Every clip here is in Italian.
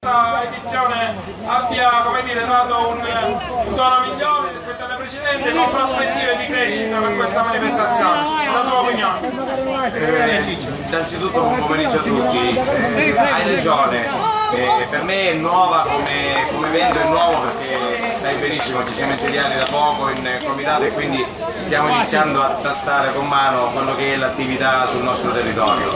Questa edizione abbia, come dire, dato un tono migliore rispetto alle precedenti, con prospettive di crescita per questa manifestazione. La tua opinione? Innanzitutto buon pomeriggio a tutti. Hai ragione, per me è nuova come evento, è nuovo perché sai benissimo ci siamo insediati da poco in comitato e quindi stiamo iniziando a tastare con mano quello che è l'attività sul nostro territorio.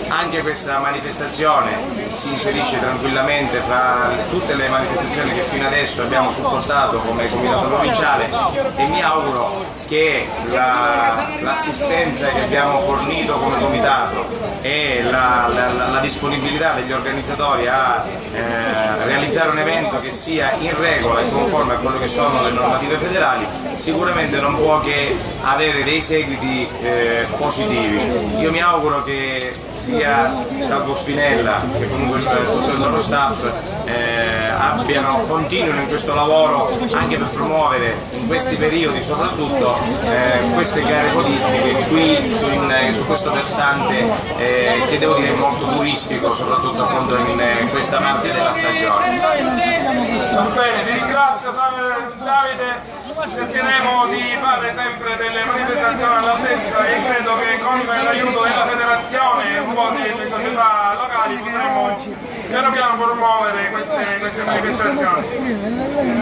Anche questa manifestazione si inserisce tranquillamente fra tutte le manifestazioni che fino adesso abbiamo supportato come comitato provinciale e mi auguro che l'assistenza che abbiamo fornito come comitato e la disponibilità degli organizzatori a realizzare un evento che sia in regola e conforme a quello che sono le normative federali sicuramente non può che avere dei seguiti positivi. Io mi auguro che sia Salvo Spinella che comunque tutto il loro staff continuino in questo lavoro anche per promuovere in questi periodi soprattutto queste gare podistiche qui su questo versante che devo dire è molto turistico, soprattutto appunto in questa parte della stagione. Va bene, ti ringrazio Davide, cercheremo di fare sempre delle manifestazioni all'altezza e credo che con l'aiuto della federazione e un po' delle società locali potremo piano piano promuovere queste manifestazioni.